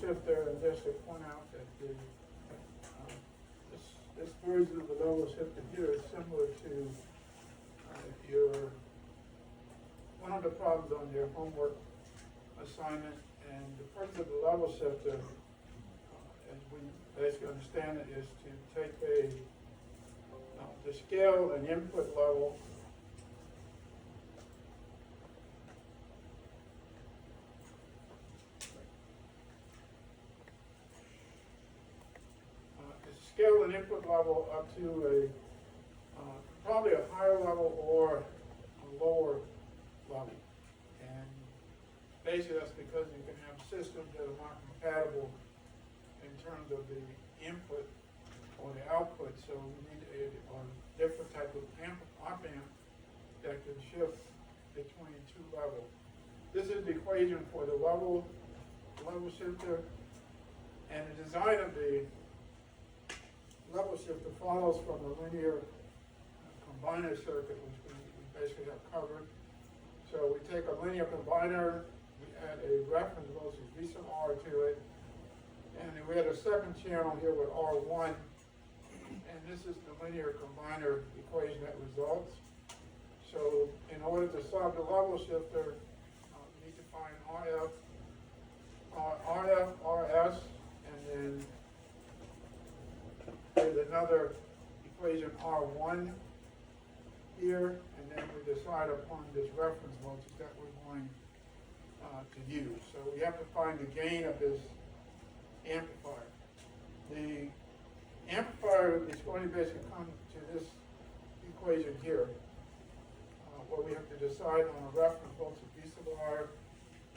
shifter, and just to point out that this version of the level shifter here is similar to your one of the problems on your homework assignment. And the purpose of the level shifter, as we basically understand it, is to take the scale and input level scale and input level up to probably a higher level or a lower level. And basically that's because you can have systems that are not compatible in terms of the input or the output. So we need a different type of op amp that can shift between two levels. This is the equation for the level shifter, and the design of the level shifter follows from the linear combiner circuit, which we basically have covered. So we take a linear combiner, we add a reference voltage V sub R to it, and then we had a second channel here with R1, and this is the linear combiner equation that results. So in order to solve the level shifter, we need to find RF, RS, and then there's another equation R1 here, and then we decide upon this reference voltage that we're going to use. So we have to find the gain of this amplifier. The amplifier is going to basically come to this equation here, where we have to decide on a reference voltage V sub R,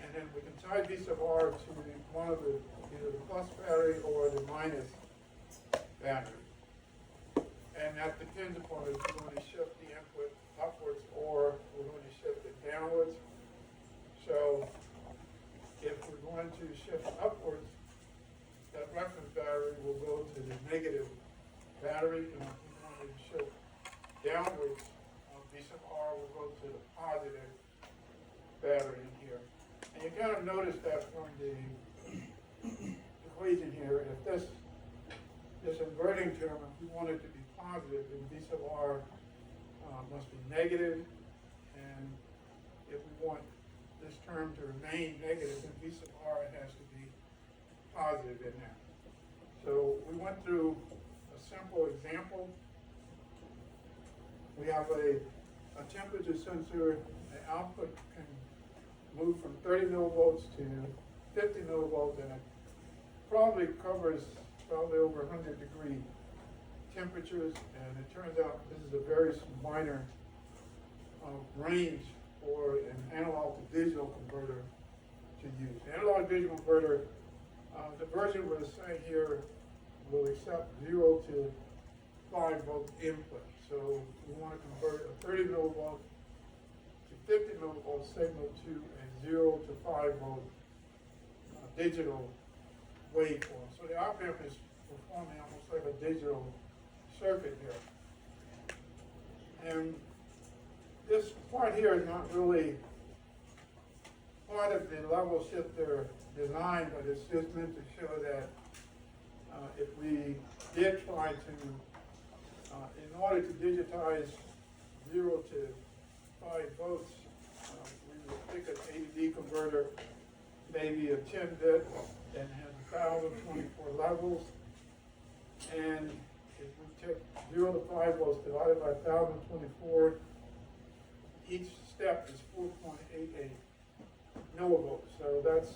and then we can tie V sub R to one of either the plus battery or the minus battery. And that depends upon if we're going to shift the input upwards or we're going to shift it downwards. So if we're going to shift upwards, that reference battery will go to the negative battery, and if we're going to shift downwards, V sub R will go to the positive battery in here. And you kind of notice that from the equation here, if this inverting term, if we want it to be positive, then V sub R must be negative, and if we want this term to remain negative, then V sub R has to be positive in there. So we went through a simple example. We have a temperature sensor. The output can move from 30 millivolts to 50 millivolts, and it probably covers over 100-degree temperatures, and it turns out this is a very minor range for an analog to digital converter to use. The analog to digital converter, the version we're saying here will accept 0 to 5 volt input. So we want to convert a 30 millivolt to 50 millivolt signal to a 0 to 5 volt digital waveform. So the op amp is performing almost like a digital circuit here. And this part here is not really part of the level shifter design, but it's just meant to show that if we did try to, in order to digitize 0 to 5 volts, we would pick an AD converter, maybe a 10-bit, and has 1,024 levels. And if we take 0 to 5 volts divided by 1,024, each step is 4.88 millivolts. So that's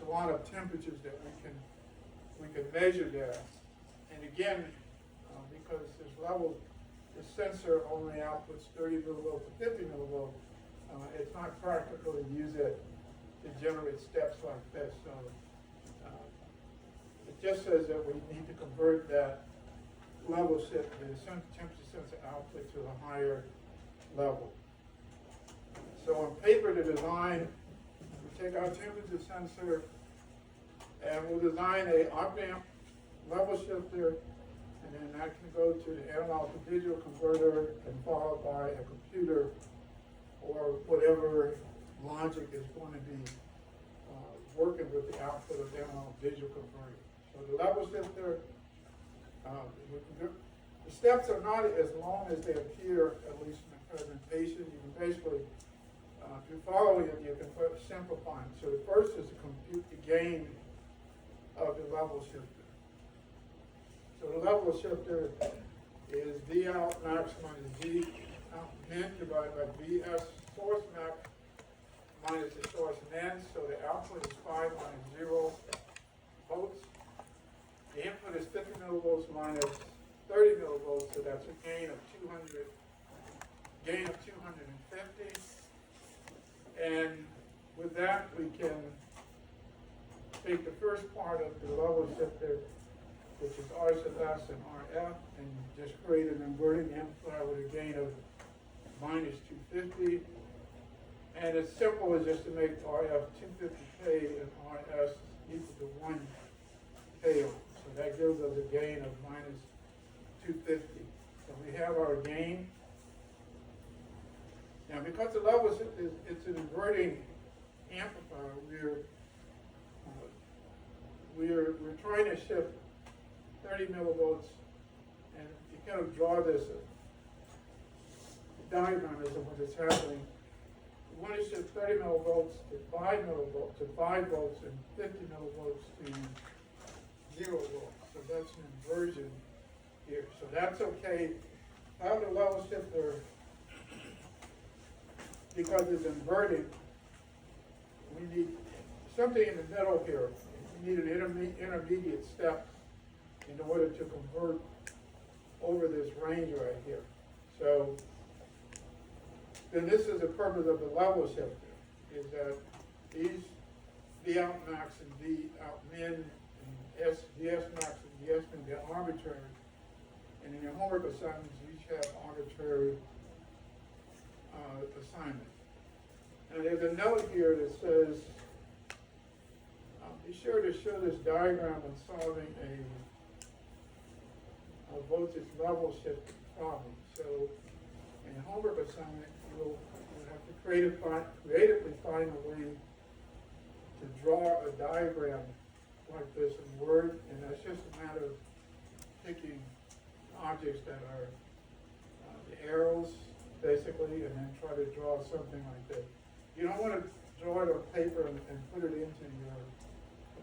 a lot of temperatures that we can measure there. And again, because this sensor only outputs 30 millivolts to 50 millivolts, it's not practical to use it to generate steps like this. So it just says that we need to convert that level shift, the temperature sensor output, to a higher level. So on paper, the design, we take our temperature sensor and we'll design a op amp level shifter, and then that can go to the analog to digital converter and followed by a computer or whatever logic is going to be working with the output of the analog digital converter. So the level shifter, the steps are not as long as they appear, at least in the presentation. You can basically, if you're following it, you can simplify them. So the first is to compute the gain of the level shifter. So the level shifter is V out max minus V out min divided by Vs source max minus the source min. So the output is 5 minus 0 volts. The input is 50 millivolts minus 30 millivolts, so that's a gain of 250. And with that, we can take the first part of the level shifter, which is R sub S and RF, and just create an inverting amplifier with a gain of minus 250. And it's simple as just to make RF 250K and RS equal to 1K ohm. So that gives us a gain of minus 250. So we have our gain. Now, because the level is it's an inverting amplifier, we're trying to shift 30 millivolts, and you kind of draw this diagram as to what is happening. We want to shift 30 millivolts to 5 millivolts to 5 volts and 50 millivolts to 0 volts. So that's an inversion here. So that's okay. How the level shifter, because it's inverted, we need something in the middle here. We need an intermediate step in order to convert over this range right here. So then this is the purpose of the level shifter, is that these V out max and V out min and VS max and VS min, they're arbitrary. And in your homework assignments, you each have arbitrary assignment. And there's a note here that says, be sure to show this diagram when solving a voltage level shift problem. So in your homework assignment, you'll have to creatively find a way to draw a diagram like this in Word, and that's just a matter of picking objects that are the arrows, basically, and then try to draw something like that. You don't want to draw it on paper and put it into your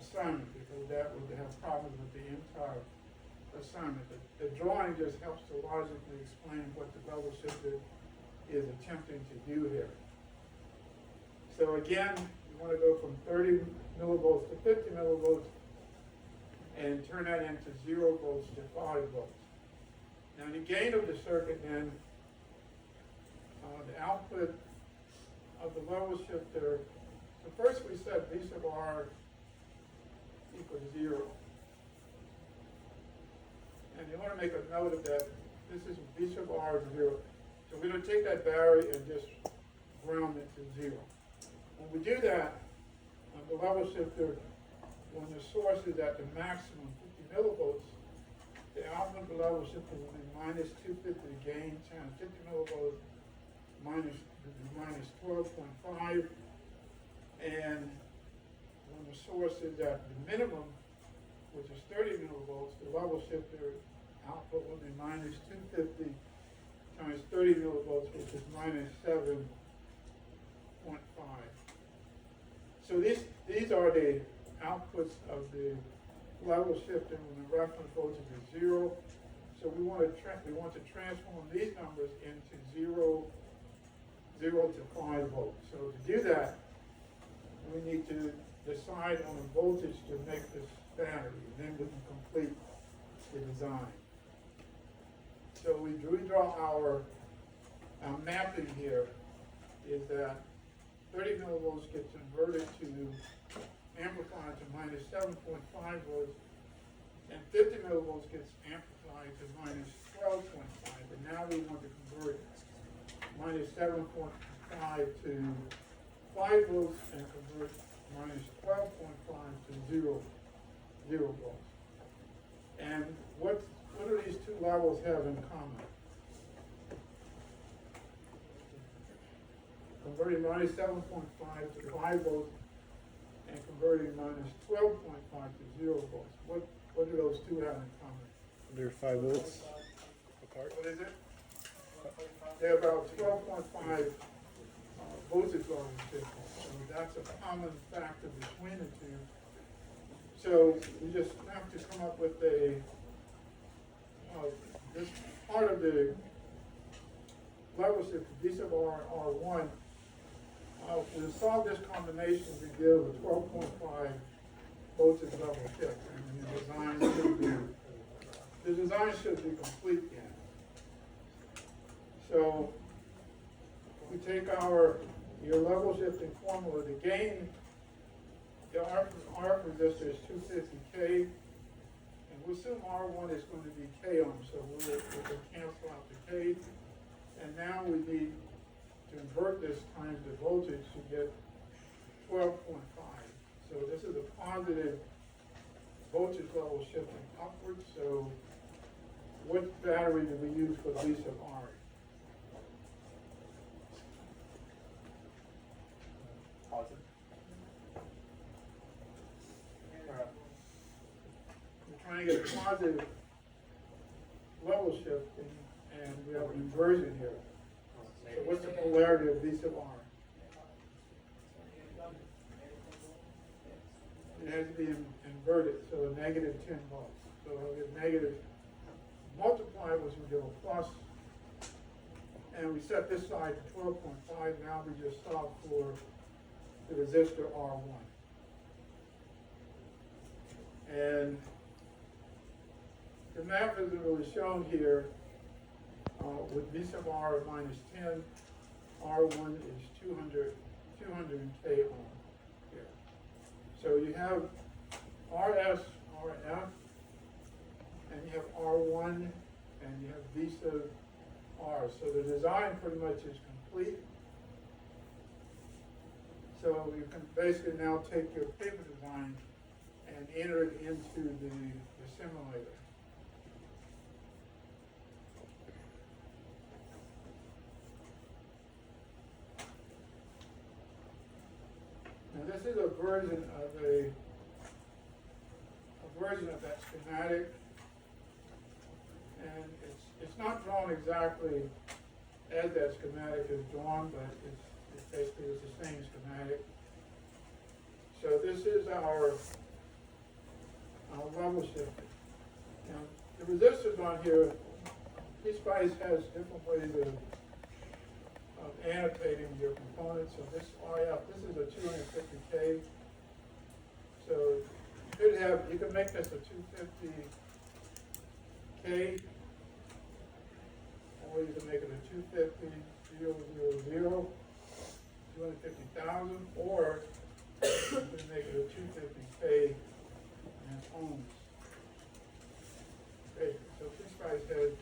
assignment, because that would have problems with the entire assignment. The drawing just helps to logically explain what the level shifter is attempting to do here. So again, you want to go from 30 millivolts to 50 millivolts and turn that into 0 volts to 5 volts. Now the gain of the circuit then, the output of the level shifter, so first we set V sub R equals 0. And you want to make a note of that. This is V sub R is 0. So we're going to take that battery and just ground it to 0. When we do that, the level shifter, when the source is at the maximum 50 millivolts, the output of the level shifter will be minus 250 gain times 50 millivolts minus 12.5. And when the source is at the minimum, which is 30 millivolts, the level shifter output will be minus 250 times 30 millivolts, which is minus 7.5. So these are the outputs of the level shifter when the reference voltage is 0. So we want to transform these numbers into 0 to 5 volts. So to do that, we need to decide on a voltage to make this battery. Then we can complete the design. So we draw our mapping here is that 30 millivolts gets converted to amplified to minus 7.5 volts, and 50 millivolts gets amplified to minus 12.5. But now we want to convert minus 7.5 to 5 volts and convert minus 12.5 to 0 volts. And what do these two levels have in common? Converting minus 7.5 to 5 volts and converting minus 12.5 to 0 volts. What do those two have in common? They're 5 volts apart. What is it? They're about 12.5 voltage levels different. So that's a common factor between the two. So we just have to come up with this part of the level shift, V sub R, R1. We'll solve this combination to give a 12.5 voltage level shift. And the design should be complete then. So we take your level shifting formula, the gain, the RF resistor is 250K, and we'll assume R1 is going to be K ohms, so we can cancel out the K. And now we need to invert this times the voltage to get 12.5. So this is a positive voltage level shifting upwards. So what battery do we use for V sub R? Positive. We're trying to get a positive level shifting, and we have an inversion here. So what's the polarity of V sub R? It has to be inverted, so a negative 10 volts. So I'll get negative, multiply which will give a plus, and we set this side to 12.5. Now we just solve for the resistor R1. And the map isn't really shown here. With V sub R minus 10, R1 is 200 K ohm here. So you have RS, RF, and you have R1, and you have V sub R. So the design pretty much is complete. So you can basically now take your paper design and enter it into the simulator. Now this is a version of that schematic, and it's not drawn exactly as that schematic is drawn, but it's basically the same schematic. So this is our level shifter. Now the resistors on here, PSpice has different ways of annotating your components. So this RF, this is a 250K. So you can make this a 250K, or you can make it a 250,000, 250,000, or you can make it a 250K in ohms. Okay, so PSpice has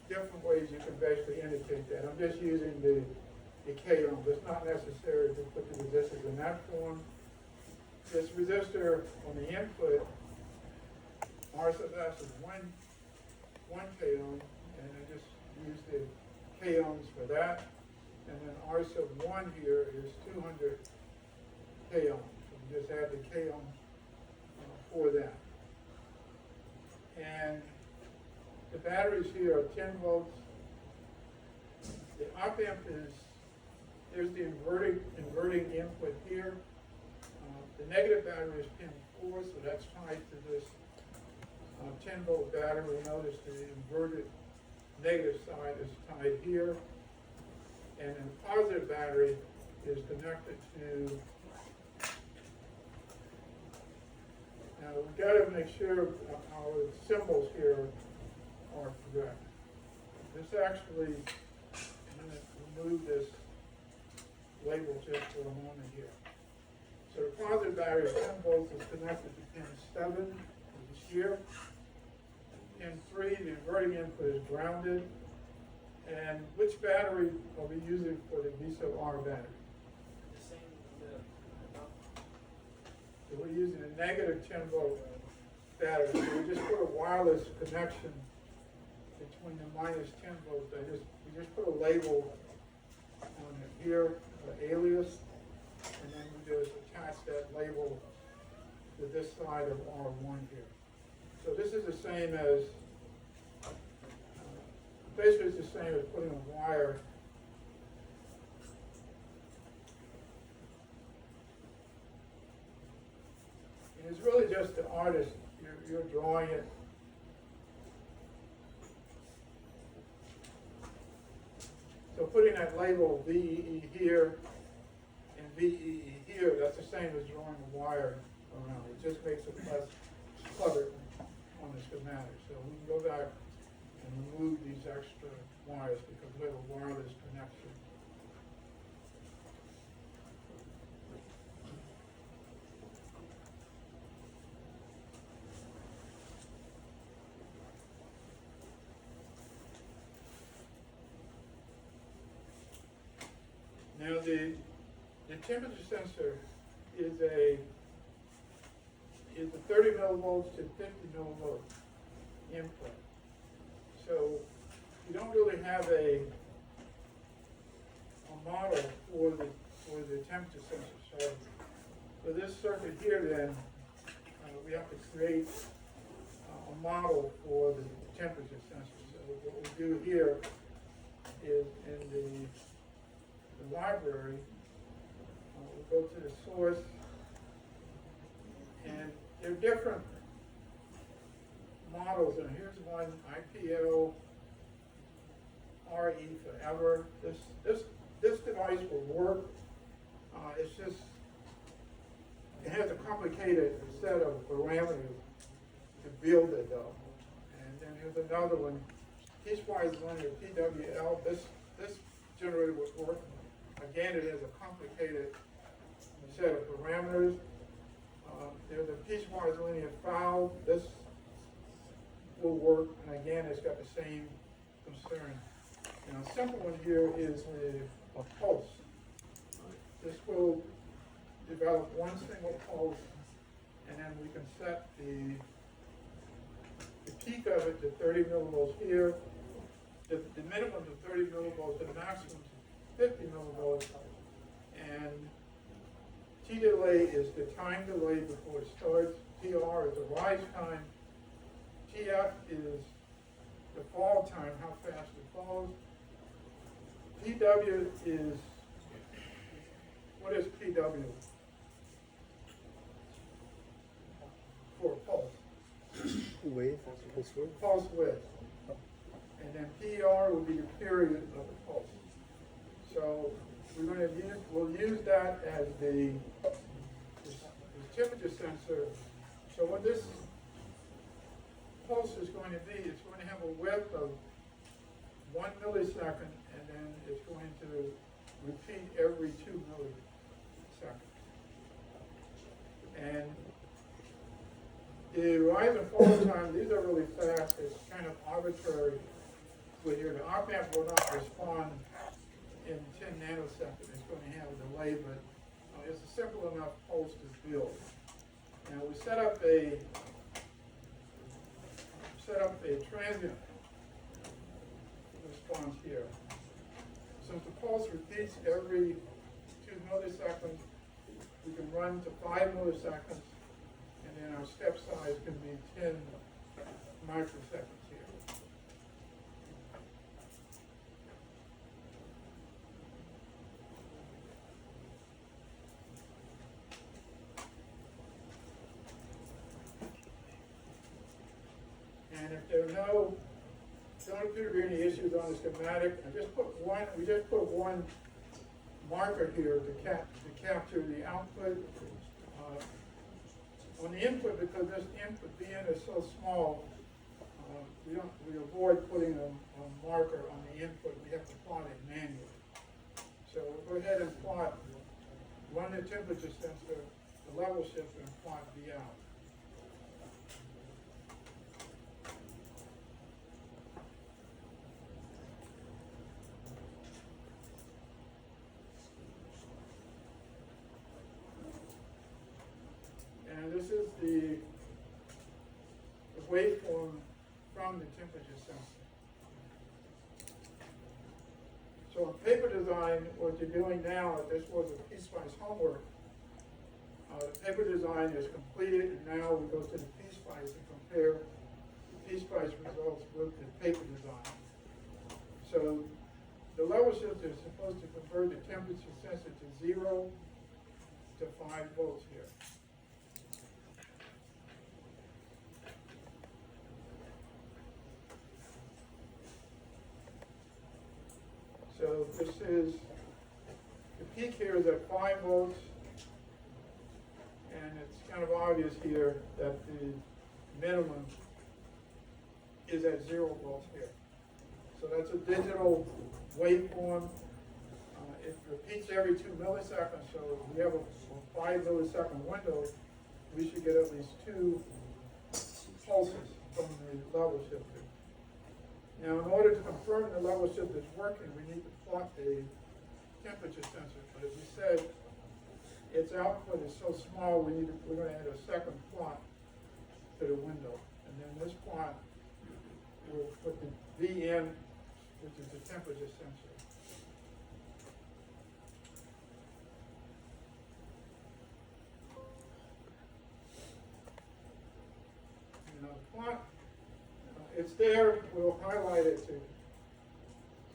different ways you can basically indicate that. I'm just using the K ohms. It's not necessary to put the resistors in that form. This resistor on the input, R sub S is 1 K ohm, and I just use the K ohms for that. And then R sub 1 here is 200 K ohms. So we just add the K ohms for that. And the batteries here are 10 volts. The op amp there's the inverting input here. The negative battery is pin 4, so that's tied to this 10 volt battery. Notice the inverted negative side is tied here. And then the positive battery is connected to, now we've got to make sure our symbols here are correct. This actually, I'm going to remove this label just for a moment here. So the positive battery of 10 volts is connected to pin 7, which is here. Pin 3, the inverting input is grounded. And which battery are we using for the V sub R battery? The same. So we're using a negative 10 volt battery. So we just put a wireless connection between the minus 10 volts. We just put a label on it here, alias. and then we just attach that label to this side of R1 here. So this is the same as, basically it's the same as putting a wire and it's really just the artist, you're drawing it. So putting that label VEE here and VEE here, that's the same as drawing a wire around. It just makes it less cluttered on the schematic. So we can go back and remove these extra wires because we have a wireless connection. Now the temperature sensor is a 30 millivolts to 50 millivolts input. So you don't really have a model for the temperature sensor. So for this circuit here, then we have to create a model for the temperature sensor. So what we do here is in the library, we go to the source, and there are different models, and here's one, IPL RE Forever. This device will work. It's just, it has a complicated set of parameters to build it though. And then here's another one, piecewise linear PWL. This generator would work. Again, it has a complicated set of parameters. There's a piecewise linear foul. This will work, and again, it's got the same concern. Now, a simple one here is a pulse. This will develop one single pulse, and then we can set the peak of it to 30 millivolts here, the minimum to 30 millivolts, the maximum to 50 millivolts, and T delay is the time delay before it starts. TR is the rise time. TF is the fall time, how fast it falls. PW is, what is PW? For pulse. Wave, pulse width. Pulse width. And then PR will be the period of the pulse. So we'll use that as the temperature sensor. So what this pulse is going to be, it's going to have a width of 1 millisecond, and then it's going to repeat every 2 milliseconds. And the rise and fall time, these are really fast. It's kind of arbitrary. With your, the op amp will not respond in 10 nanoseconds. It's going to have a delay, but it's a simple enough pulse to build. Now we set up a transient response here. Since the pulse repeats every 2 milliseconds, we can run to 5 milliseconds, and then our step size can be 10 microseconds here. And if there don't appear to be any issues on the schematic, we just put one marker here to capture the output. On the input, because this input BN is so small, we avoid putting a marker on the input. We have to plot it manually. So we'll go ahead and run the temperature sensor, the level shifter, and plot V out. And this is the waveform from the temperature sensor. So in paper design, what you're doing now, this was a piece-wise homework. The paper design is completed, and now we go to the piece-wise and compare the piece-wise results with the paper design. So the level shifter is supposed to convert the temperature sensor to 0 to 5 volts here. So this is, the peak here is at 5 volts, and it's kind of obvious here that the minimum is at 0 volts here. So that's a digital waveform. It repeats every 2 milliseconds, so if we have a 5 millisecond window, we should get at least 2 pulses from the level shifter. Now, in order to confirm the level shifter is working, we need to plot the temperature sensor. But as we said, its output is so small, we're going to add a second plot to the window. And then this plot will put the VN, which is the temperature sensor. Now the plot, it's there, we'll highlight it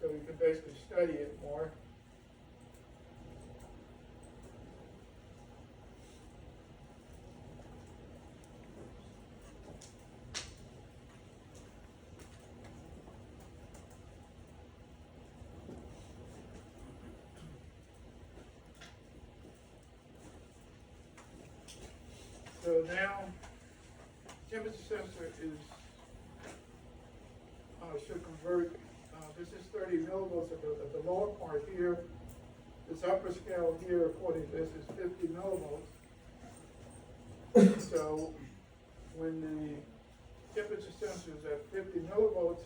so you can basically study it more. So now, temperature sensor is should convert, this is 30 millivolts at the lower part here. This upper scale here, according to this, is 50 millivolts. So when the temperature sensor is at 50 millivolts,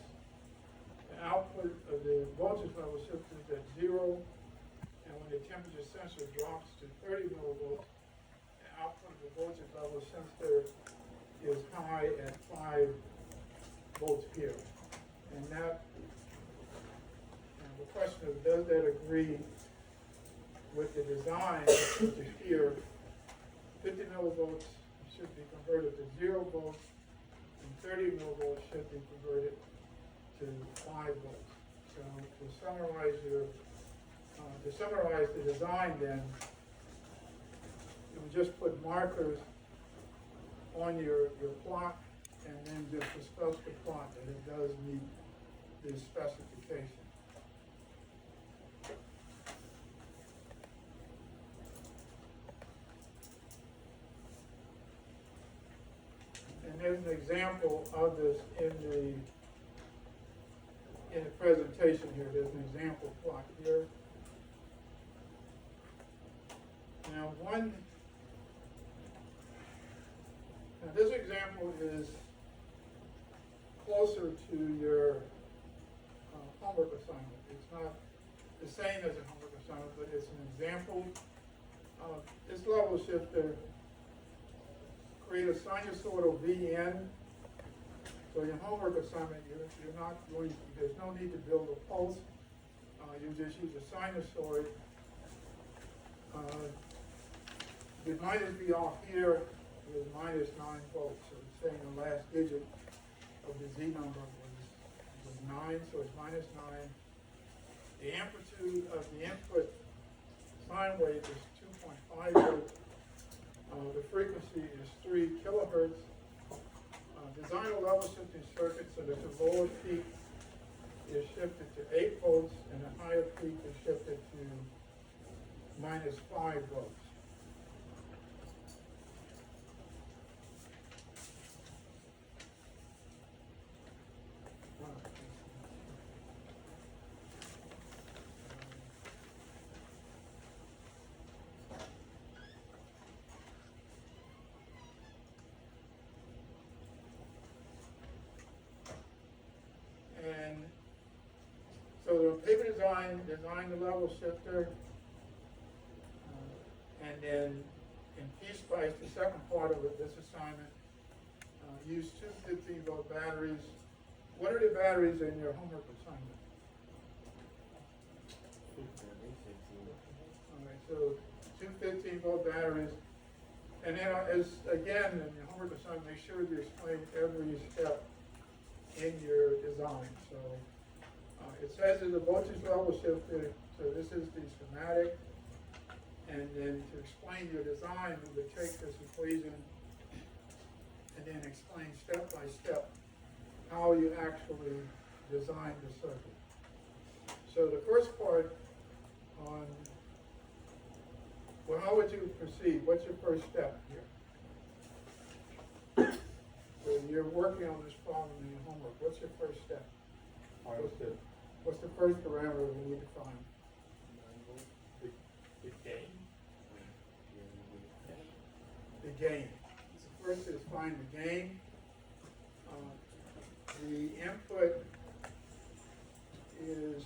the output of the voltage level shifter is at 0. And when the temperature sensor drops to 30 millivolts, the output of the voltage level sensor is high at 5 volts here. And that, and the question is, does that agree with the design, which is here, 50 millivolts should be converted to 0 volts, and 30 millivolts should be converted to 5 volts. So to summarize the design then, you would just put markers on your plot, and then just discuss the plot that it does meet the specification. And there's an example of this in the presentation here. There's an example plot here. Now this example is closer to your homework assignment. It's not the same as a homework assignment, but it's an example of this level shifter. Create a sinusoidal VN. So your homework assignment, you're not going. There's no need to build a pulse. You just use a sinusoid. The minus V off here is minus 9 volts. So it's saying the last digit of the Z number was 9, so it's minus 9. The amplitude of the input sine wave is 2.5 volts. The frequency is 3 kilohertz. Design a level shifting circuit so that the lower peak is shifted to 8 volts and the higher peak is shifted to minus 5 volts. And so the paper design the level shifter, and then in P-Spice, the second part of this assignment, use 2 15-volt batteries. What are the batteries in your homework assignment? So two 15-volt batteries. And then again, in your homework assignment, make sure you explain every step in your design. So it says that the voltage level shifter, so this is the schematic. And then to explain your design, we would take this equation and then explain step by step how you actually design the circuit. So the first part on, well, how would you proceed? What's your first step here? So you're working on this problem in your homework. What's your first step? What's the first parameter we need to find? The gain. The gain. So first is find the gain. The input is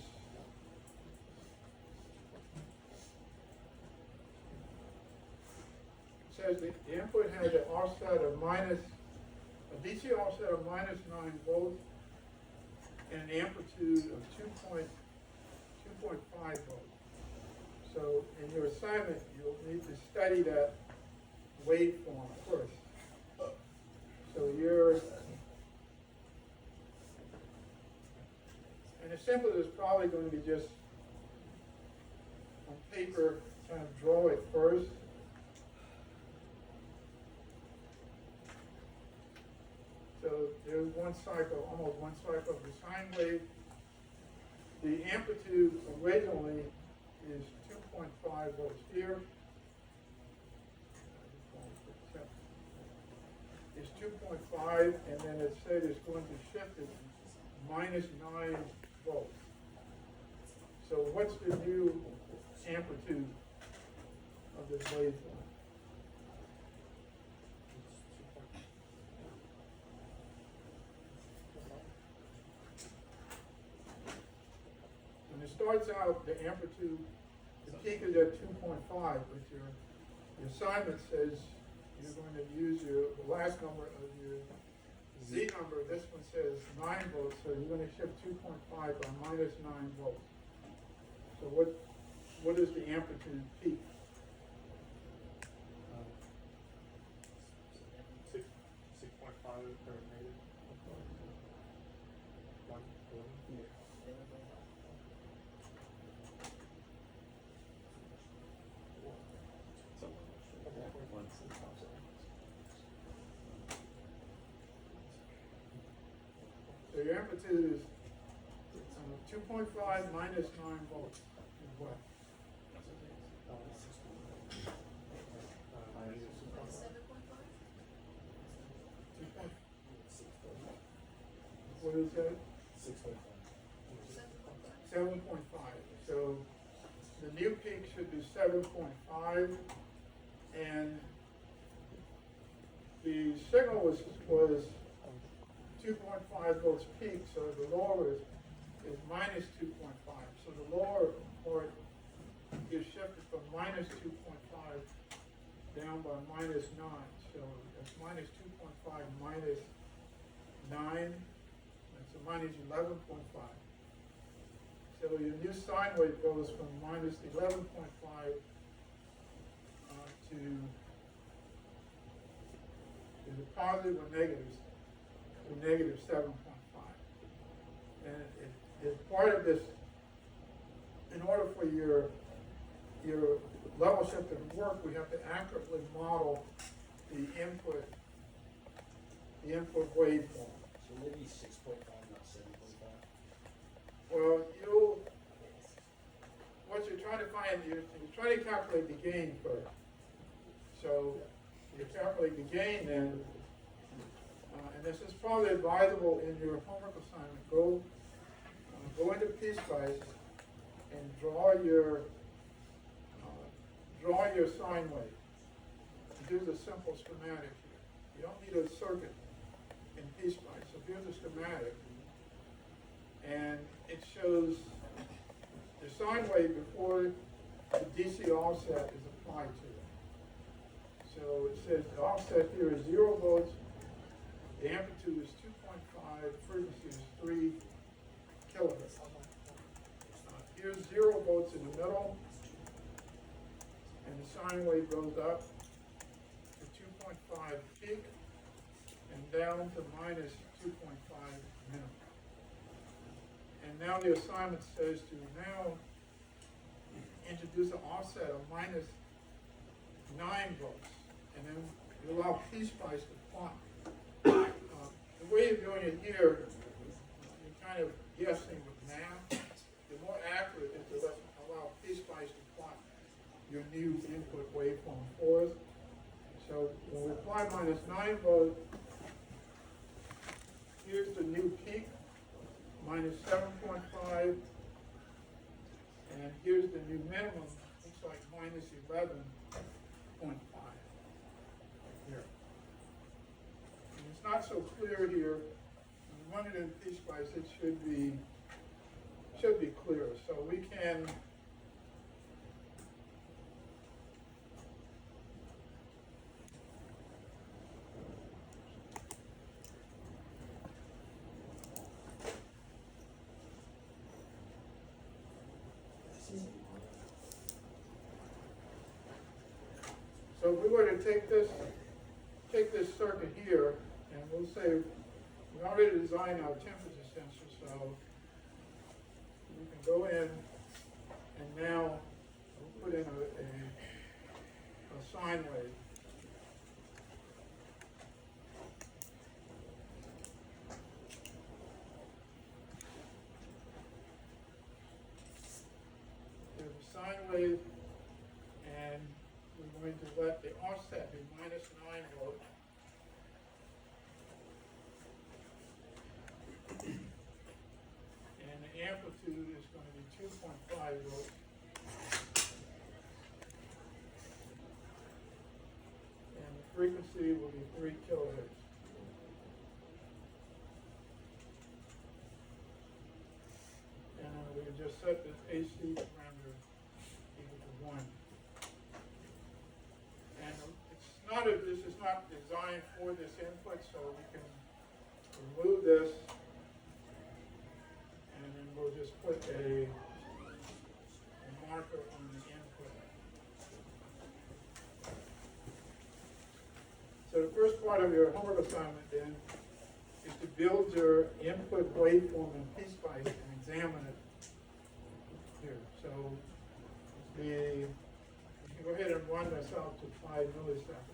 says the input has an offset of a DC offset of minus 9 volts and an amplitude of 2.5 volts. So in your assignment, you'll need to study that waveform first. So and the simplest is probably going to be just on paper, kind of draw it first. So there's one cycle, almost one cycle of the sine wave. The amplitude originally is 2.5 volts here. It's 2.5, and then it said it's going to shift it minus 9 volts. So what's the new amplitude of this waveform? When it starts out, the amplitude, the peak is at 2.5, but your assignment says you're going to use the last number of your Z number. This one says 9 volts, so you're going to shift 2.5 by minus 9 volts. So what is the amplitude peak? 6.5 or negative. 1. Yeah. So your amplitude is 2.5 minus 9 volts is what? What is that? 7.5. So the new peak should be 7.5, and the signal was 2.5 volts peak, so the lower is minus 2.5. So the lower part is shifted from minus 2.5 down by minus 9. So it's minus 2.5 minus 9, that's a minus 11.5. So your new sine wave goes from minus 11.5 to is it positive or negative? To negative 7.5. And it's part of this, in order for your level shifter to work, we have to accurately model the input waveform. So maybe 6.5, not 7.5. Well, what you're trying to find, you're trying to calculate the gain first. So you calculate the gain then, and this is probably advisable in your homework assignment. Go into PSpice and draw your sine wave. Here's a simple schematic here. You don't need a circuit in PSpice. So here's a schematic, and it shows the sine wave before the DC offset is applied to it. So it says the offset here is 0 volts. The amplitude is 2.5, frequency is 3 kilohertz. Here's 0 volts in the middle, the sine wave goes up to 2.5 peak and down to minus 2.5 minimum. And now the assignment says to now introduce an offset of minus 9 volts, and then you allow P-spice to plummet. The way you're doing it here, you're kind of guessing with math. The more accurate is to allow P-spice to plot your new input waveform for us. So when we apply minus 9 volts, here's the new peak, minus 7.5, and here's the new minimum, looks like minus 11.5 here. And it's not so clear here. When you run it in P-spice, it should be clear. So we can So if we were to take this circuit here, and we'll say we already designed our temperature sensor, so we can go in and now we'll put in a sine wave. There's a sine wave, and we're going to let the offset be minus 9 volts. And the amplitude is going to be 2.5 volts. And the frequency will be 3 kilohertz. And we can just set this AC parameter equal to 1. And this is not designed for this input, so we can remove this, and then we'll just put a marker on the input. So the first part of your homework assignment then is to build your input waveform in P-spice and examine it here. So you can go ahead and run this out to 5 milliseconds.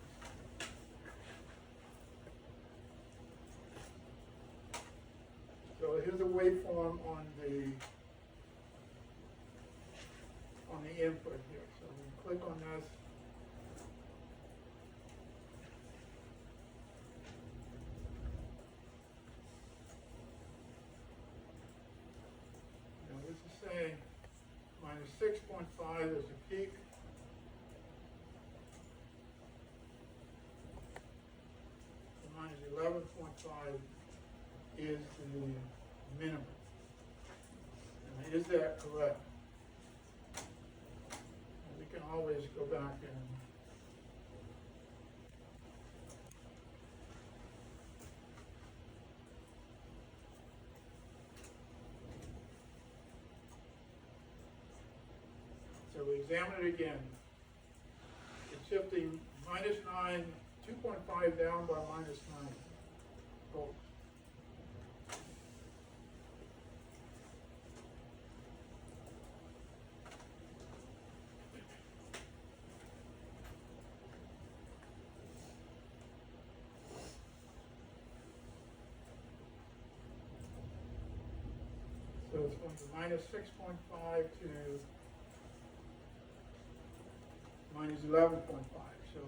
So here's a waveform on the input here. So we click on this. Now this is saying minus 6.5 is the peak. Minus 11.5 is the minimum. And is that correct? And we can always go back and so we examine it again. It's shifting minus 9, 2.5 down by minus 9 volts. So it's going from minus 6.5 to minus 11.5. So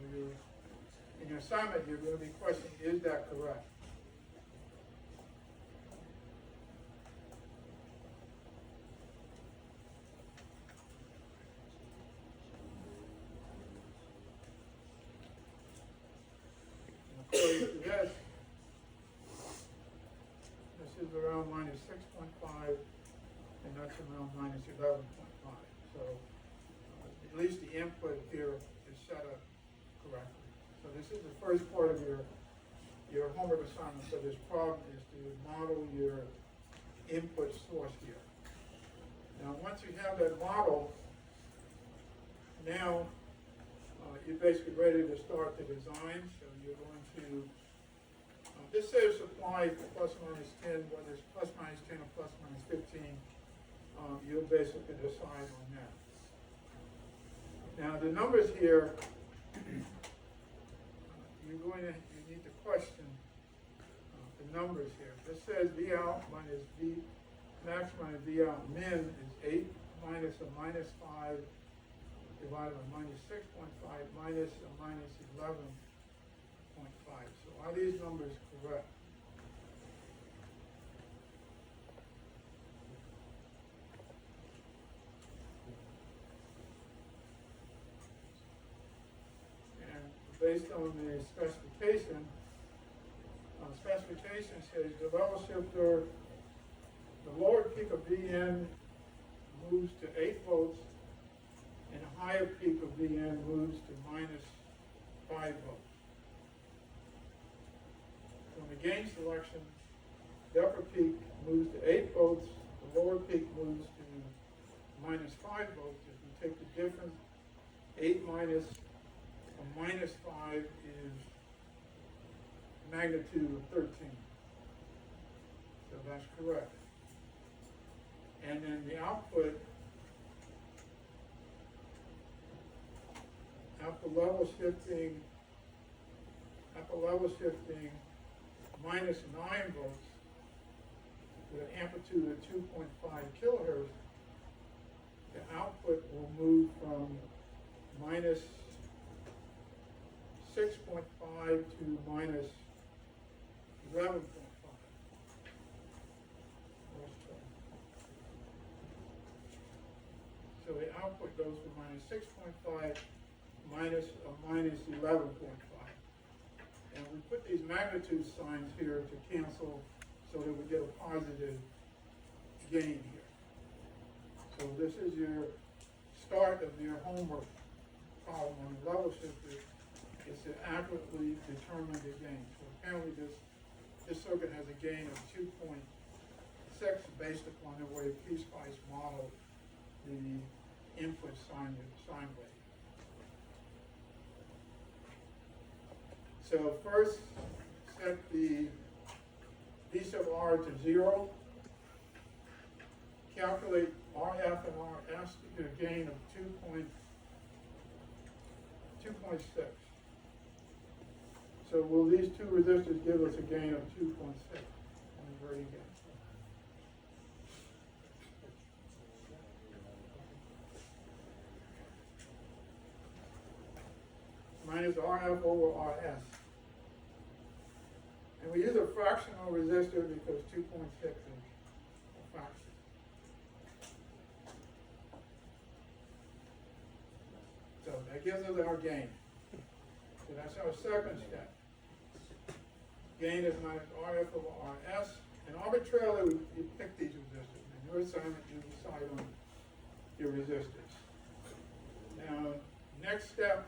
in your assignment, you're going to be questioning, is that correct? And according to this, this is around minus 6.5, and that's around minus 11.5. So at least the input here is set up correctly. So this is the first part of your homework assignment for this problem, is to model your input source here. Now once you have that model, now you're basically ready to start the design, so you're going to, this says supply plus minus 10, whether it's plus minus 10 or plus minus 15, you'll basically decide on that. Now the numbers here, you need to question the numbers here. This says V out minus V max minus V out min is 8 minus a minus 5 divided by minus 6.5 minus a minus 11.5. So are these numbers correct? And based on the specification, specification says the level shifter, the lower peak of Vn moves to 8 volts, and a higher peak of Vn moves to minus 5 volts. From the gain selection, the upper peak moves to 8 volts, the lower peak moves to minus 5 volts. If you take the difference, 8 minus a minus 5 is magnitude of 13. So that's correct. And then the output, upper level shifting minus 9 volts with an amplitude of 2.5 kilohertz, the output will move from minus 6.5 to minus 11.5. So the output goes from minus 6.5 minus a minus 11.5. And we put these magnitude signs here to cancel so that we get a positive gain here. So this is your start of your homework problem on the level shifter, is to accurately determine the gain. So apparently this circuit has a gain of 2.6 based upon the way PSpice modeled the input sine wave. So first, set the V sub R to 0. Calculate RF and RS to get a gain of 2.6. So will these two resistors give us a gain of 2.6? Let me write again. Minus RF over RS. And we use a fractional resistor because 2.6 is a fraction. So that gives us our gain. So that's our second step. Gain is minus RF over RS. And arbitrarily, you pick these resistors. In your assignment, you decide on your resistors. Now, next step,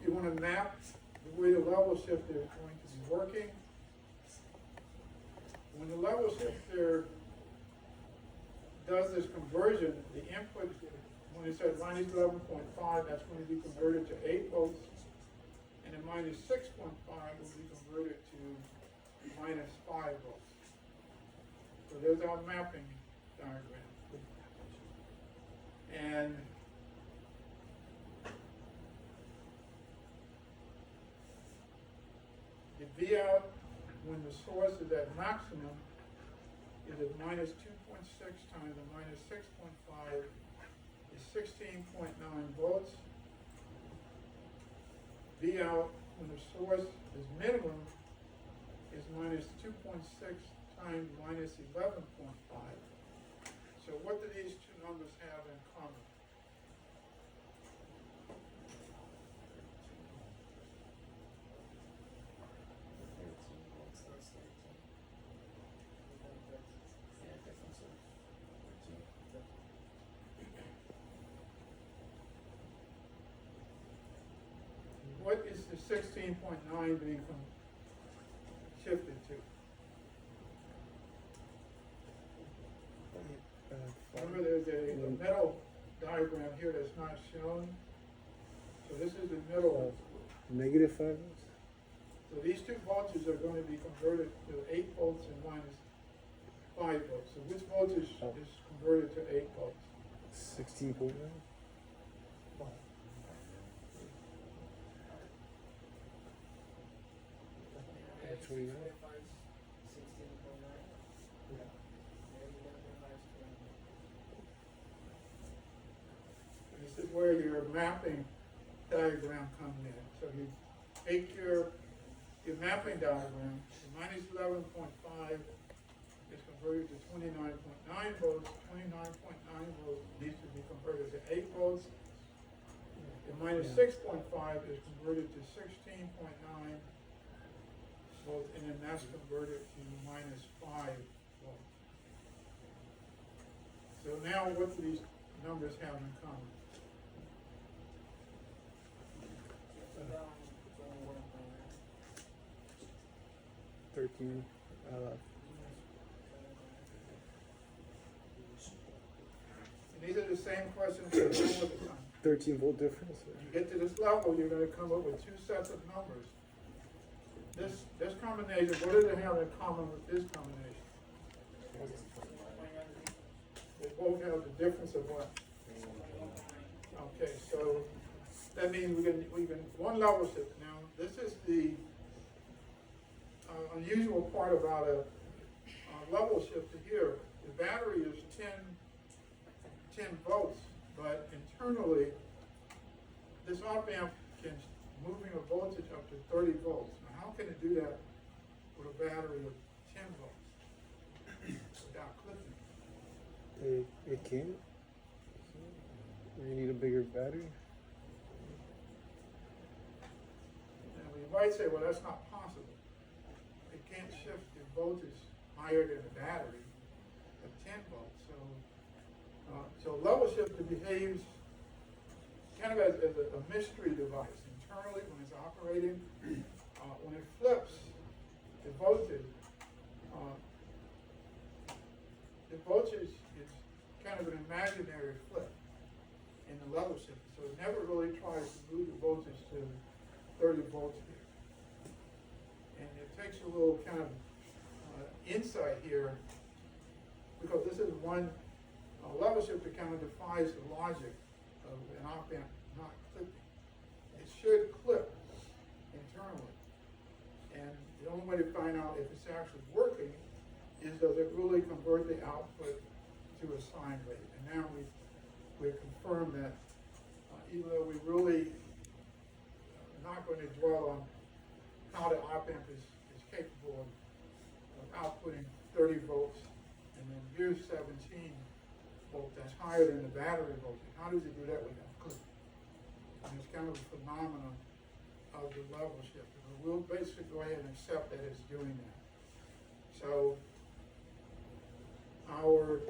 you want to map the way the level shifter is going to be working. When the level shifter does this conversion, the input, when it says minus 11.5, that's going to be converted to 8 volts, and the minus 6.5 will be converted to minus 5 volts. So there's our mapping diagram. And the V out, when the source is at maximum, is at minus 2.6 times the minus 6.5 is 16.9 volts. V out, when the source is minimum, is minus 2.6 times minus 11.5. So what do these two numbers have in common? What is the 16.9 being shifted to? Remember, there's a metal diagram here that's not shown. So this is the middle. Negative 5 volts? So these two voltages are going to be converted to 8 volts and minus 5 volts. So which voltage is converted to 8 volts? 16.9? And 29? 16.9. This is where your mapping diagram comes in. So you take your mapping diagram, the minus 11.5 is converted to 29.9 volts, 29.9 volts needs to be converted to 8 volts. The minus 6.5 is converted to 16.9 volts, and then that's converted to minus 5 volts. So now what do these numbers have in common? 13. And these are the same questions that come with the time. 13 volt difference? When you get to this level, you're gonna come up with two sets of numbers. This combination, what do they have in common with this combination? They both have the difference of what? Okay, so that means we can one level shift. Now, this is the unusual part about a level shifter here. The battery is 10 volts, but internally, this op amp can moving a voltage up to 30 volts. Now, how can it do that with a battery of 10 volts without clipping? It can? You need a bigger battery? Now, you might say, well, that's not possible. It can't shift the voltage higher than the battery at 10 volts. So level shifter behaves kind of as a mystery device. Internally, when it's operating, when it flips the voltage is kind of an imaginary flip in the level shifter. So it never really tries to move the voltage to 30 volts here. And it takes a little kind of insight here, because this is one level shifter kind of defies the logic of an op amp not clipping. It should clip internally. And the only way to find out if it's actually working is does it really convert the output to a sine wave. And now we've confirmed that even though we really are not going to dwell on how the op amp is capable of outputting 30 volts, and then here's 17 volts, that's higher than the battery voltage. How does it do that without clipping? And it's kind of a phenomenon of the level shifter. But we'll basically go ahead and accept that it's doing that. So our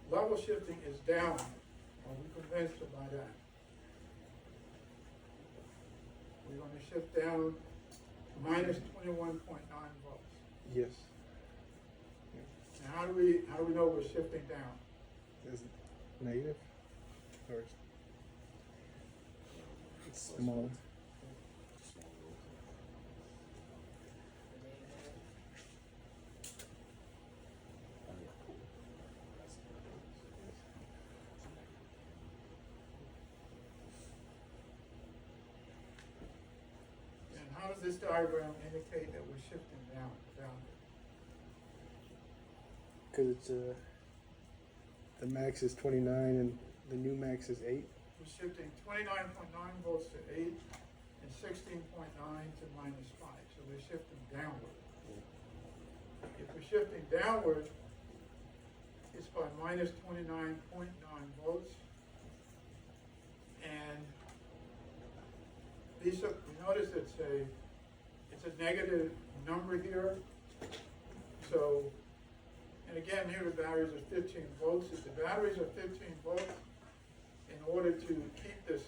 level shifting is down. Are we convinced about that? We're going to shift down to minus 21.9 volts. Yes. Now, how do we know we're shifting down? Is it negative? Or it's small? And how does this diagram indicate that we're shifting down? Because it's the max is 29 and the new max is 8. We're shifting 29.9 volts to 8 and 16.9 to minus 5. So we're shifting downward. If we're shifting downward, it's by minus 29.9 volts. And these are, you notice it's a negative number here. So, and again, here the batteries are 15 volts. If the batteries are 15 volts, in order to keep this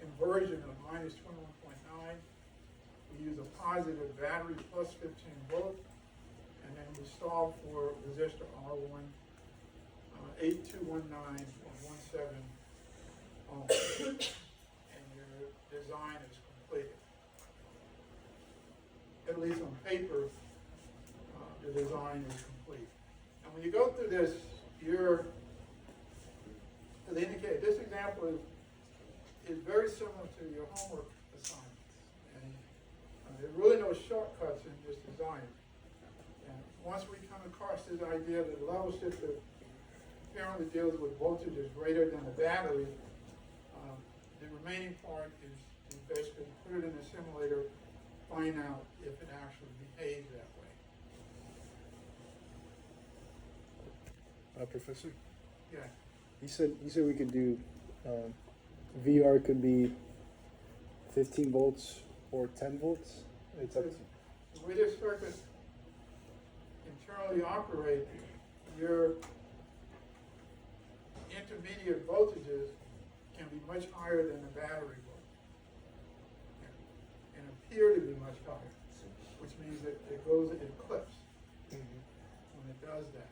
inversion of minus 21.9, we use a positive battery plus 15 volts, and then we solve for resistor R1, 8219.17 ohms. And your design is complete. And when you go through this, as indicated, this example is very similar to your homework assignment. And there are really no shortcuts in this design. And once we come across this idea that the level shifter apparently deals with voltages greater than the battery, the remaining part is basically put it in the simulator, find out if it actually behaves that way. Professor, Yeah. you said we could do VR could be 15 volts or 10 volts. It's up to The way this circuit internally operates, your intermediate voltages can be much higher than the battery voltage, and appear to be much higher, which means that it clips when it does that.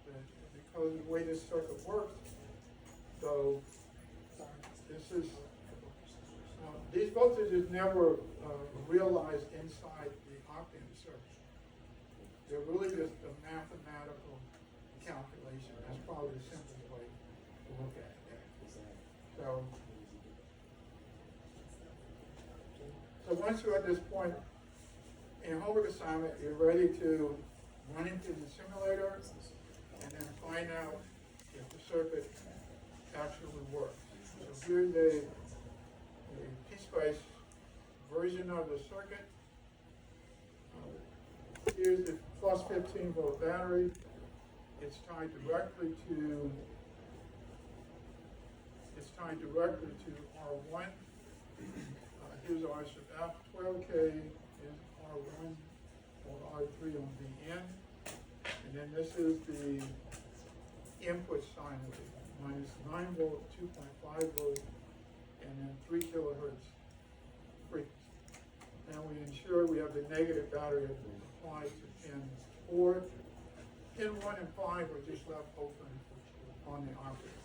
But because of the way this circuit works, so these voltages never realized inside the op-amp circuit. They're really just a mathematical calculation. That's probably the simplest way to look at it. So once you're at this point in your homework assignment, you're ready to run into the simulator and then find out if the circuit actually works. So here's a PSpice version of the circuit. Here's the plus 15 volt battery. It's tied directly to R1. Here's our F 12K is R1 or R3 on the end. And then this is the input sine of it, minus 9 volt, 2.5 volt, and then 3 kilohertz frequency. Now we ensure we have the negative battery applied to pin 4. Pin 1 and 5 are just left open on the operator.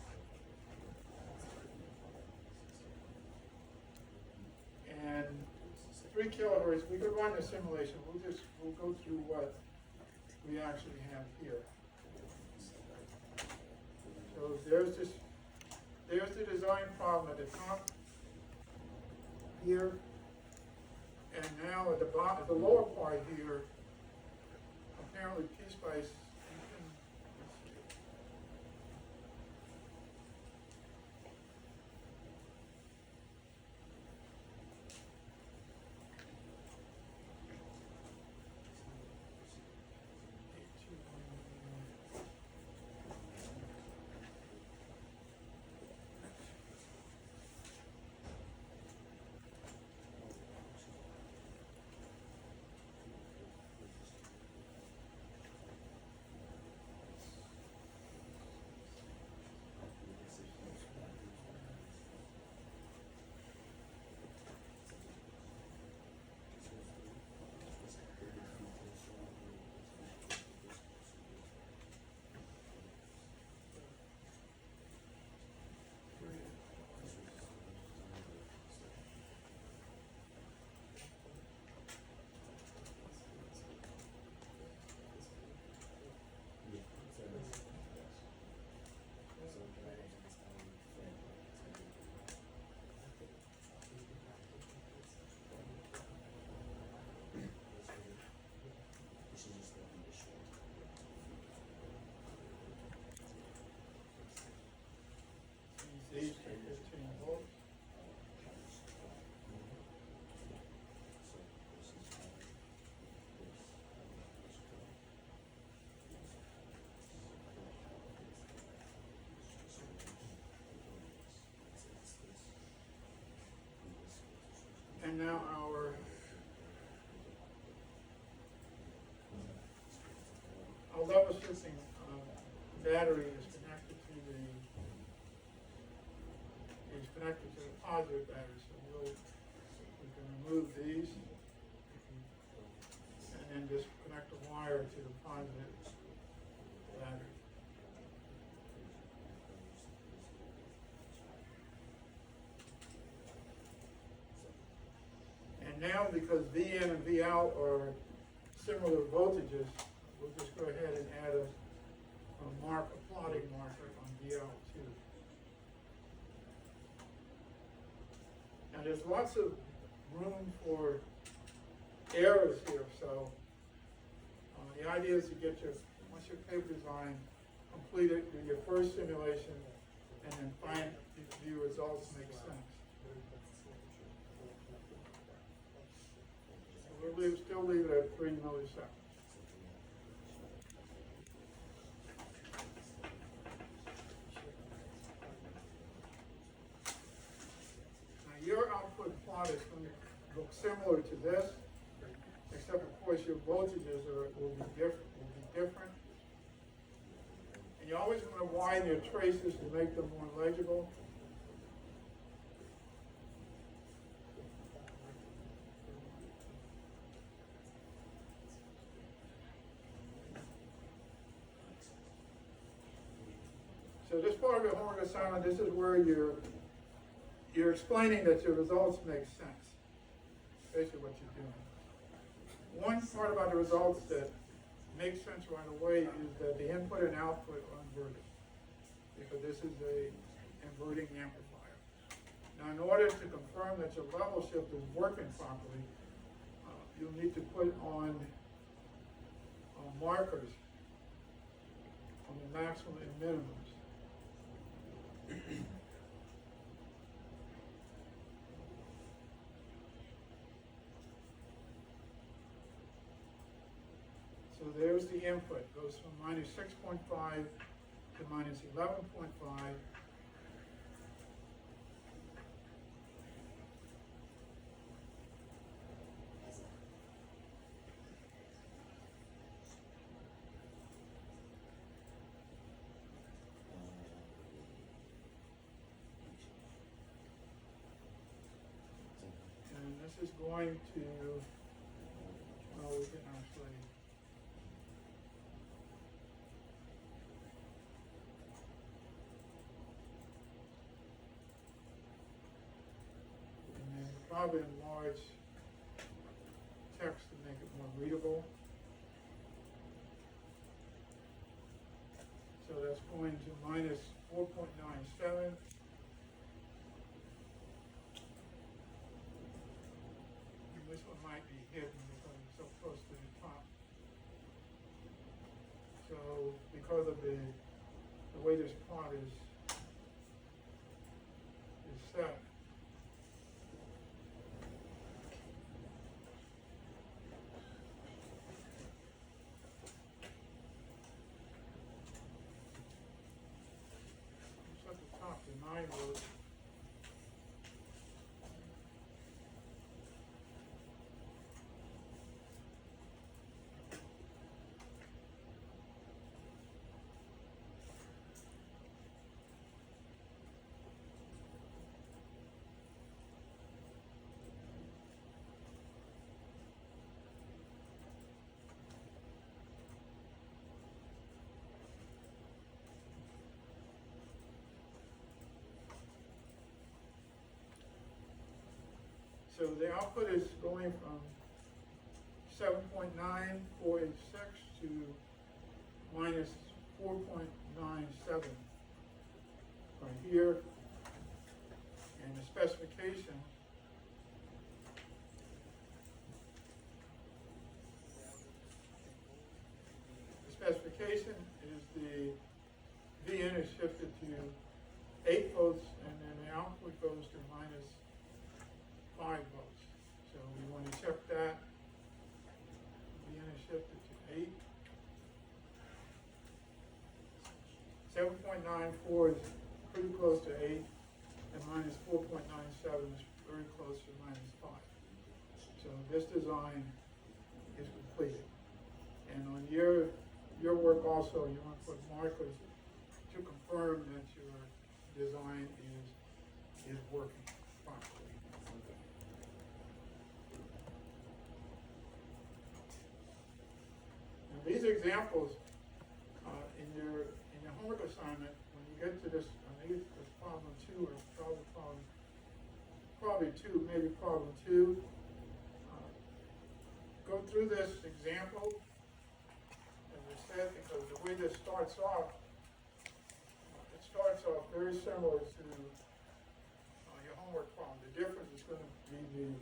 And 3 kilohertz, we could run the simulation. We'll go through what we actually have here. So there's the design problem at the top here. And now at the lower part here, apparently PSpice, these are 15 volts. And now our level shifting battery is connected to the positive battery. So we can remove these and then just connect a wire to the positive battery. And now, because V in and V out are similar voltages, we'll just go ahead and add a plotting marker on DL2. Now there's lots of room for errors here, so the idea is to get once your paper design completed, do your first simulation, and then find if your results make sense. So we'll still leave it at 3 milliseconds. Now your output plot is going to look similar to this, except of course your voltages will be different. And you always want to widen your traces to make them more legible. So this part of the homework assignment, this is where you're explaining that your results make sense. Basically what you're doing. One part about the results that makes sense right away is that the input and output are inverted, because this is a inverting amplifier. Now, in order to confirm that your level shift is working properly, you'll need to put on markers on the maximum and minimums. So there's the input, goes from minus 6.5 to minus 11.5. And this is going to, well, we can actually, and then probably enlarge text to make it more readable. So that's going to minus 4.97. This one might be hidden because it's so close to the top. So because of the way this plot is set, set the top to 9 volts. So the output is going from 7.9486 to minus 4.97 right here. And the specification is the VN is shifted to 8 volts, and then the output goes to minus 5 volts. So we want to check that. VN is shifted to 8. 7.94 is pretty close to 8, and minus 4.97 is very close to minus 5. So this design is completed. And on your work also, you want to put markers to confirm that your design is working properly. Now these examples in your homework assignment, when you get to this, I think it's problem 2 or probably 2, maybe problem 2. Go through this example. As I way this starts off, it starts off very similar to your homework problem. The difference is going to be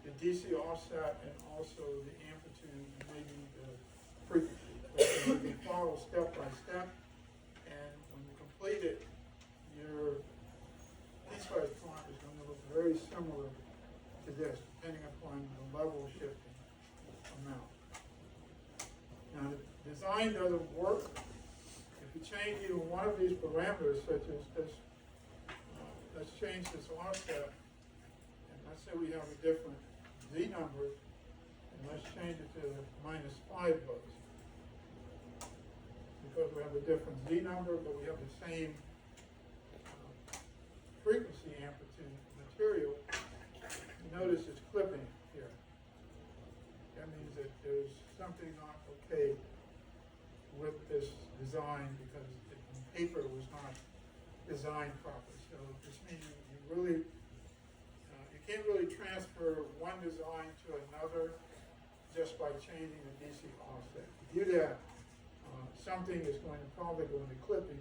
the DC offset and also the amplitude and maybe the frequency. So you can follow step by step, and when you complete it, your piecewise plot is going to look very similar to this, depending upon the level shifting amount. Now, the design doesn't work if you change even one of these parameters, such as this. Let's change this offset, and let's say we have a different Z number, and let's change it to -5 volts. Because we have a different Z number, but we have the same frequency amplitude material, you notice it's clipping here. That means that there's something not okay with this design because the paper was not designed properly. So this means you really, you can't really transfer one design to another just by changing the DC offset. If you do that, something is probably going to be clipping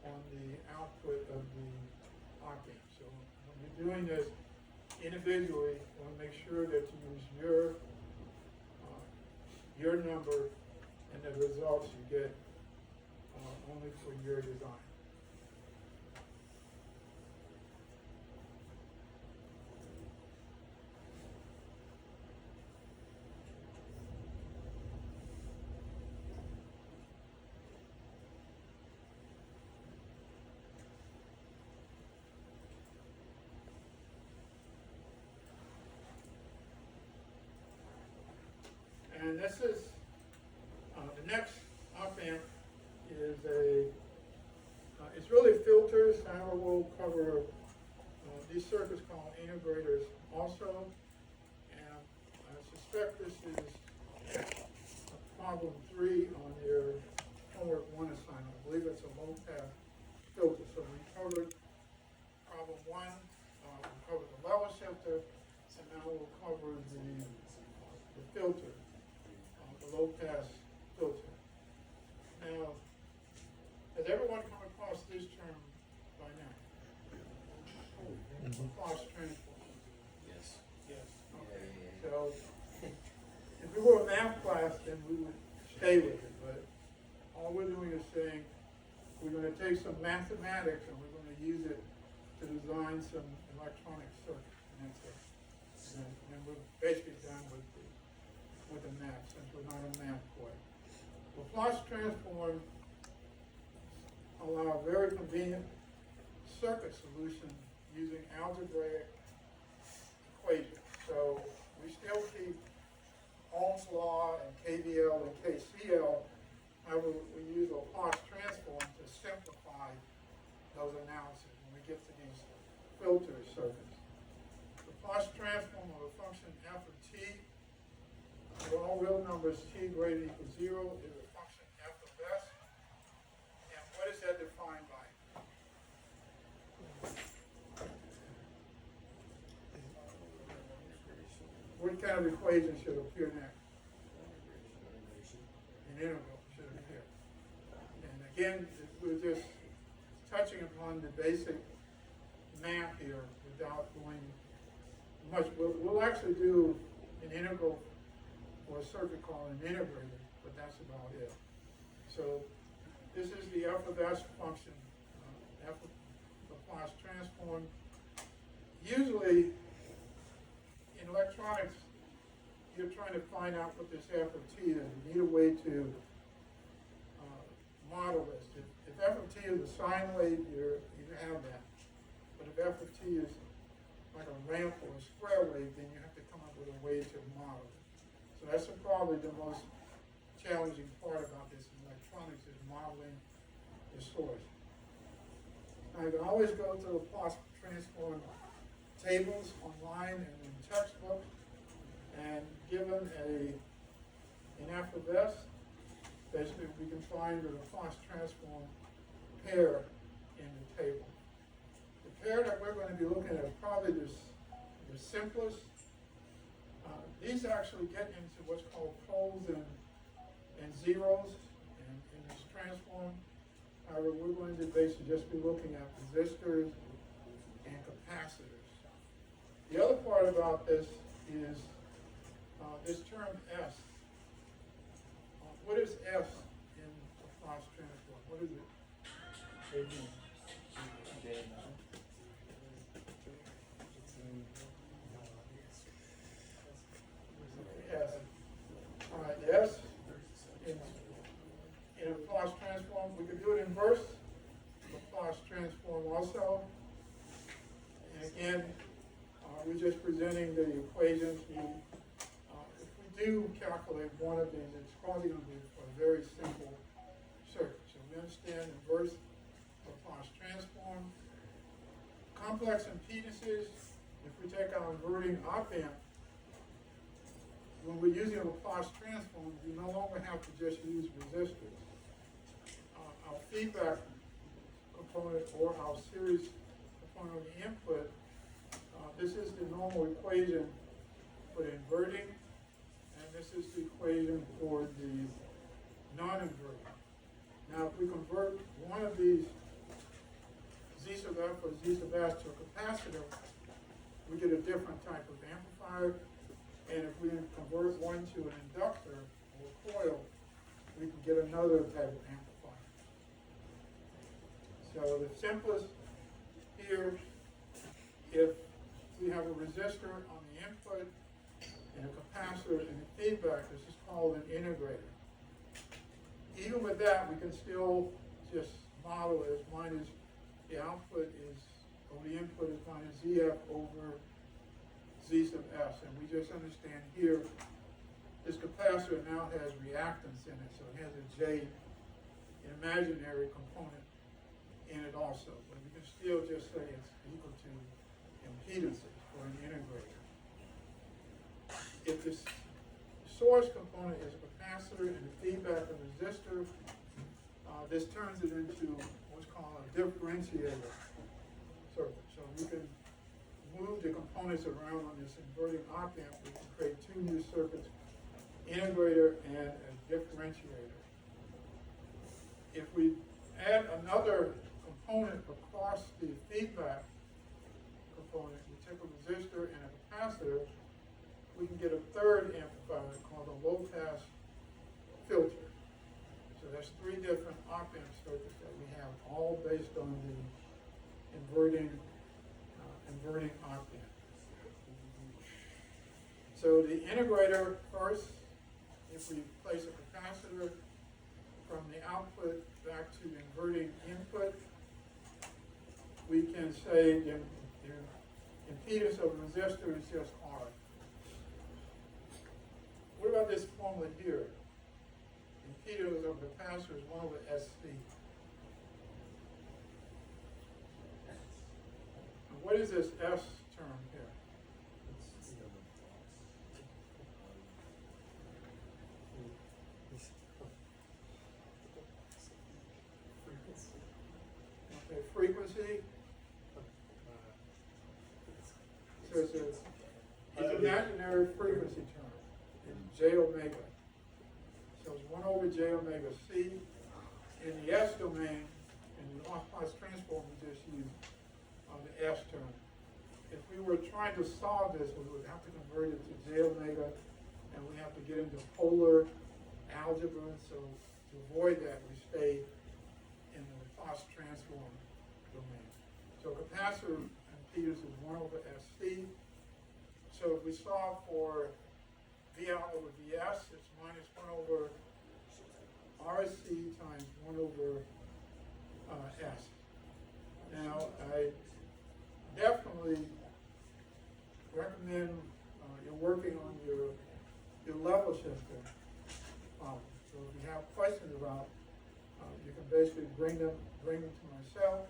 on the output of the op-amp. So when you're doing this individually, you want to make sure that you use your number and the results you get only for your design. And this is, the next op-amp is it's really filters. However, we'll cover these circuits called integrators also. And I suspect this is problem 3 on your homework 1 assignment. I believe it's a low-pass filter. So we covered problem 1, we covered the level shifter, and now we'll cover the filter. Low-pass filter. Now, has everyone come across this term by now? Laplace transform. Yes. Yes. Okay. So, if we were a math class, then we would stay with it. But all we're doing is saying we're going to take some mathematics and we're going to use it to design some electronic circuits, and that's it. And we're basically done with the math, since we're not a math course. Laplace transform allow a very convenient circuit solution using algebraic equations. So we still keep Ohm's law and KVL and KCL. However, we use Laplace transform to simplify those analyses when we get to these filter circuits. Laplace transform of a function f of t for all real numbers t greater than or equal to 0 is a function f of s. And what is that defined by? What kind of equation should appear next? An integral should appear. And again, we're just touching upon the basic math here without going much. We'll actually do an integral or a circuit called an integrator, but that's about it. So this is the f of s function, f of Laplace transform. Usually in electronics, you're trying to find out what this f of t is. You need a way to model this. If f of t is a sine wave, you have that. But if f of t is like a ramp or a square wave, then you have to come up with a way to model it. So that's probably the most challenging part about this in electronics, is modeling the source. Now you can always go to the Laplace transform tables online and in textbooks, and given an f of s, basically we can find the Laplace transform pair in the table. The pair that we're going to be looking at is probably the simplest. These actually get into what's called poles and zeros, and However, we're going to basically just be looking at resistors and capacitors. The other part about this is this term S. What is S in Laplace transform? What is it? S. All right, S in a Laplace transform. We could do it inverse Laplace transform also. And again, we're just presenting the equations. If we do calculate one of these, it's probably going to be for a very simple circuit. So we understand inverse Laplace transform. Complex impedances, if we take our inverting op-amp, when we're using a Laplace transform, we no longer have to just use resistors. Our feedback component or our series component of the input, this is the normal equation for the inverting, and this is the equation for the non-inverting. Now, if we convert one of these Z sub F or Z sub S to a capacitor, we get a different type of amplifier. And if we convert one to an inductor or a coil, we can get another type of amplifier. So the simplest here, if we have a resistor on the input and a capacitor in the feedback, this is called an integrator. Even with that, we can still just model it as minus the output is, or the input is minus ZF over Z sub S, and we just understand here, this capacitor now has reactance in it, so it has a J, an imaginary component in it also, but we can still just say it's equal to impedances for an integrator. If this source component is a capacitor and the feedback a resistor, this turns it into what's called a differentiator circuit. So we can move the components around on this inverting op-amp. We can create two new circuits, integrator and a differentiator. If we add another component across the feedback component, we take a resistor and a capacitor, we can get a third amplifier called a low-pass filter. So there's three different op-amp circuits that we have, all based on the inverting op-amp. So the integrator first, if we place a capacitor from the output back to the inverting input, we can say the impedance of a resistor is just R. What about this formula here? Impedance of a capacitor is 1 over SC. And what is this S term here? Okay, frequency. So it's an imaginary frequency term in J omega. So it's 1 over J omega C. In the S domain, in the Laplace transform, we just use the S term. If we were trying to solve this, we would have to convert it to J omega, and we have to get into polar algebra. So to avoid that, we stay in the Laplace transform domain. So capacitor impedance is 1 over SC. So if we solve for V out over Vs, it's minus 1 over RC times 1 over S. Now, I definitely recommend you're working on your level shifter problem. So if you have questions about, you can basically bring them to myself,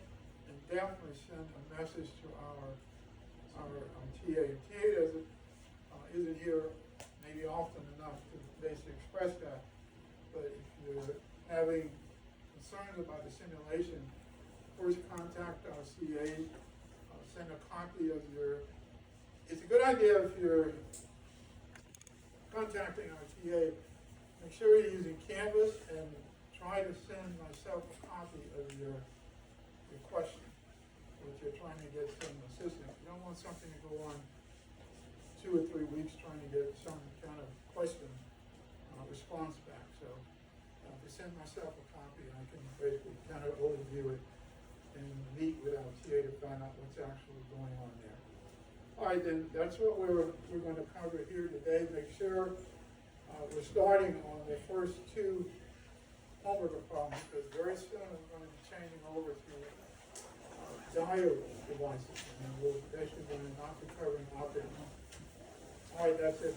and definitely send a message to our TA. TA isn't here maybe often enough to basically express that, but if you're having concerns about the simulation, first contact our CA, send a copy of your, it's a good idea if you're contacting our TA, make sure you're using Canvas and try to send myself a copy of your question, which you're trying to get some assistance. You don't want something to go on 2 or 3 weeks trying to get some kind of question response back. So to send myself a copy, I can basically kind of overview it and meet with our TA to find out what's actually going on there. All right, then that's what we're going to cover here today. Make sure we're starting on the first 2 homework problems, because very soon we're going to be changing over to diode devices, and we're basically going to not be covering optics. All right, that's it.